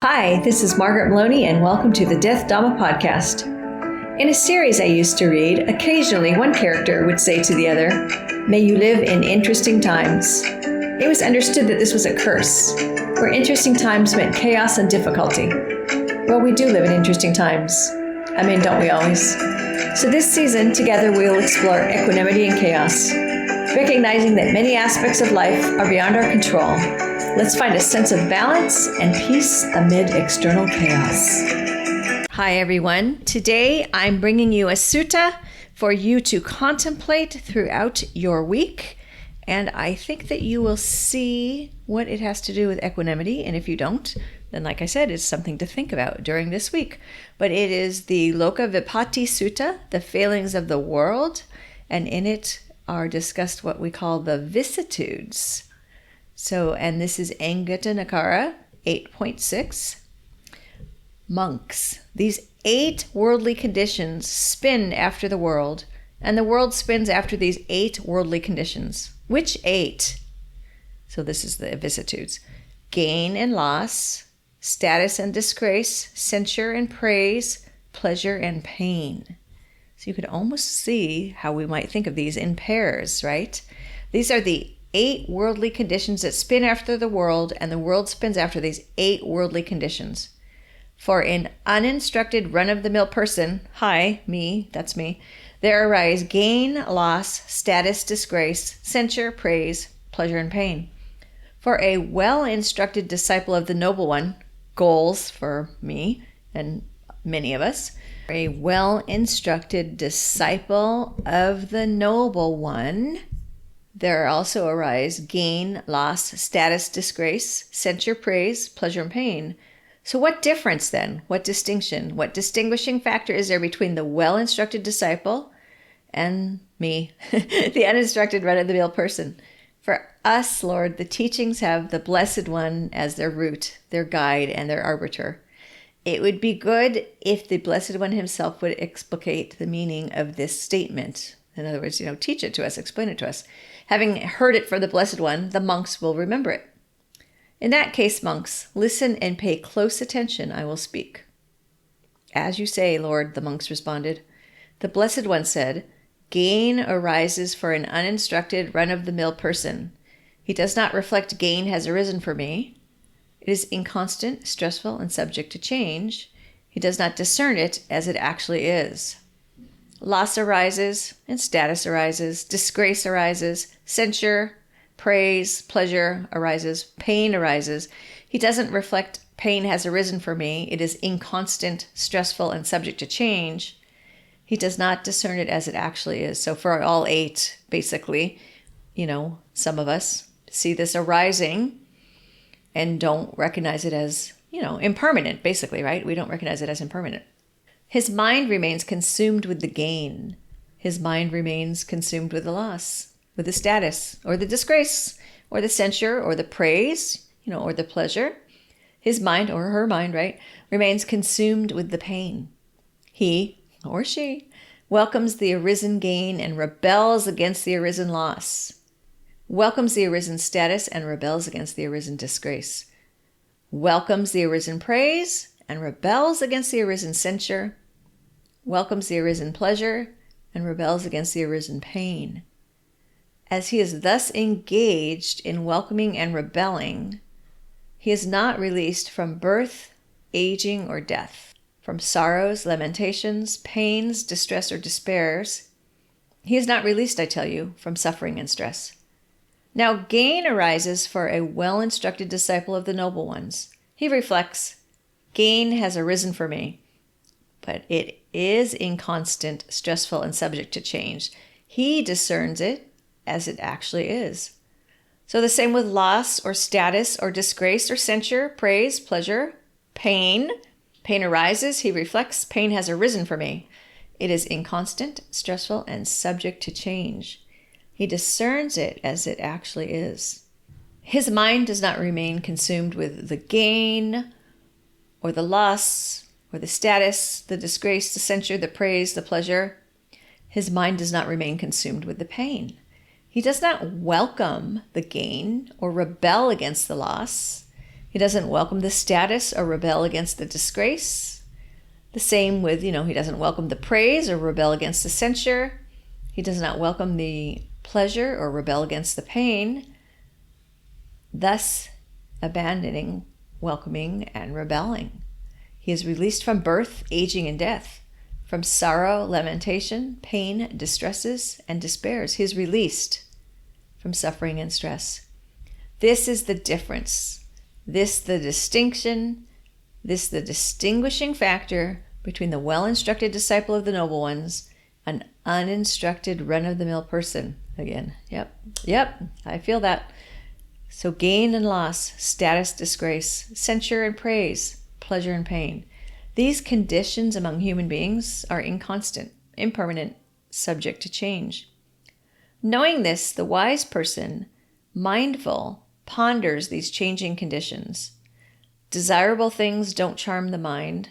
Hi, this is Margaret Maloney, and welcome to the Death Dhamma podcast. In a series I used to read, occasionally one character would say to the other, "May you live in interesting times." It was understood that this was a curse, where interesting times meant chaos and difficulty. Well, we do live in interesting times. I mean, don't we always? So this season, together we'll explore equanimity and chaos, recognizing that many aspects of life are beyond our control. Let's find a sense of balance and peace amid external chaos. Hi, everyone. Today, I'm bringing you a sutta for you to contemplate throughout your week. And I think that you will see what it has to do with equanimity. And if you don't, then like I said, it's something to think about during this week. But it is the Lokavipati Sutta, the failings of the world. And in it are discussed what we call the vicissitudes. So, and this is Angutta Nakara 8.6. Monks. These 8 worldly conditions spin after the world, and the world spins after these 8 worldly conditions. Which 8? So this is the vicissitudes. Gain and loss, status and disgrace, censure and praise, pleasure and pain. So you could almost see how we might think of these in pairs, right? These are the 8 worldly conditions that spin after the world, and the world spins after these 8 worldly conditions. For an uninstructed run-of-the-mill person, hi, me, that's me, there arise gain, loss, status, disgrace, censure, praise, pleasure, and pain. For a well-instructed disciple of the Noble One, goals for me and many of us, a well-instructed disciple of the Noble One, there also arise gain, loss, status, disgrace, censure, praise, pleasure, and pain. So what difference then? What distinction? What distinguishing factor is there between the well-instructed disciple and me, the uninstructed run-of-the-mill person? For us, Lord, the teachings have the Blessed One as their root, their guide, and their arbiter. It would be good if the Blessed One himself would explicate the meaning of this statement. In other words, teach it to us, explain it to us. Having heard it from the Blessed One, the monks will remember it. In that case, monks, listen and pay close attention, I will speak. As you say, Lord, the monks responded. The Blessed One said, gain arises for an uninstructed, run-of-the-mill person. He does not reflect gain has arisen for me. It is inconstant, stressful, and subject to change. He does not discern it as it actually is. Loss arises, and status arises, disgrace arises, censure, praise, pleasure arises, pain arises. He doesn't reflect pain has arisen for me. It is inconstant, stressful, and subject to change. He does not discern it as it actually is. So for all 8, basically, some of us see this arising and don't recognize it as, impermanent, basically, right? We don't recognize it as impermanent. His mind remains consumed with the gain. His mind remains consumed with the loss, with the status, or the disgrace, or the censure, or the praise, or the pleasure. His mind, or her mind, right, remains consumed with the pain. He, or she, welcomes the arisen gain and rebels against the arisen loss. Welcomes the arisen status and rebels against the arisen disgrace. Welcomes the arisen praise and rebels against the arisen censure, welcomes the arisen pleasure, and rebels against the arisen pain. As he is thus engaged in welcoming and rebelling, he is not released from birth, aging, or death, from sorrows, lamentations, pains, distress, or despairs. He is not released, I tell you, from suffering and stress. Now, gain arises for a well-instructed disciple of the Noble Ones. He reflects, gain has arisen for me, but it is inconstant, stressful, and subject to change. He discerns it as it actually is. So the same with loss or status or disgrace or censure, praise, pleasure, pain. Pain arises, he reflects, pain has arisen for me. It is inconstant, stressful, and subject to change. He discerns it as it actually is. His mind does not remain consumed with the gain or the loss, or the status, the disgrace, the censure, the praise, the pleasure. His mind does not remain consumed with the pain. He does not welcome the gain or rebel against the loss. He doesn't welcome the status or rebel against the disgrace. The same with, he doesn't welcome the praise or rebel against the censure. He does not welcome the pleasure or rebel against the pain, thus abandoning, welcoming, and rebelling. He is released from birth, aging, and death, from sorrow, lamentation, pain, distresses, and despairs. He is released from suffering and stress. This is the difference. This the distinction. This the distinguishing factor between the well-instructed disciple of the noble ones, an uninstructed run-of-the-mill person. Again, yep, I feel that. So gain and loss, status, disgrace, censure and praise, pleasure and pain. These conditions among human beings are inconstant, impermanent, subject to change. Knowing this, the wise person, mindful, ponders these changing conditions. Desirable things don't charm the mind.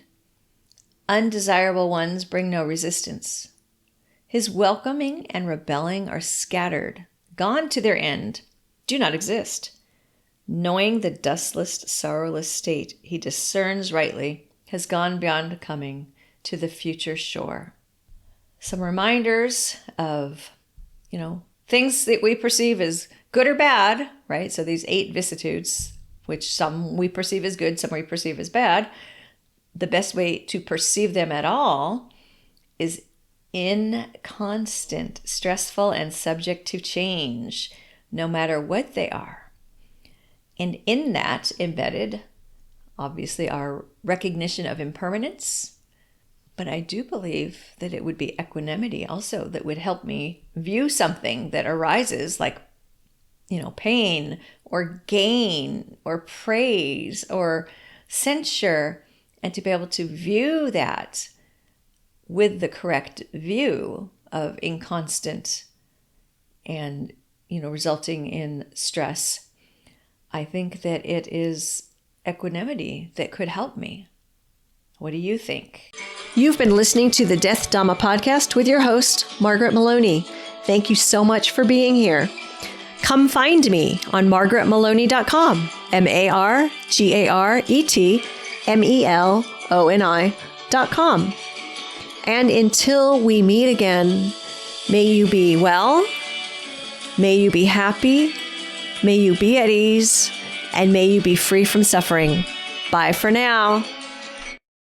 Undesirable ones bring no resistance. His welcoming and rebelling are scattered, gone to their end, do not exist. Knowing the dustless, sorrowless state he discerns rightly has gone beyond coming to the future shore. Some reminders of, things that we perceive as good or bad, right? So these 8 vicissitudes, which some we perceive as good, some we perceive as bad. The best way to perceive them at all is inconstant, stressful, and subject to change, no matter what they are. And in that embedded, obviously, our recognition of impermanence. But I do believe that it would be equanimity also that would help me view something that arises like, pain or gain or praise or censure, and to be able to view that with the correct view of inconstant and, resulting in stress. I think that it is equanimity that could help me. What do you think? You've been listening to the Death Dhamma podcast with your host, Margaret Maloney. Thank you so much for being here. Come find me on margaretmaloney.com, margaretmeloni.com. And until we meet again, may you be well, may you be happy, may you be at ease, and may you be free from suffering. Bye for now.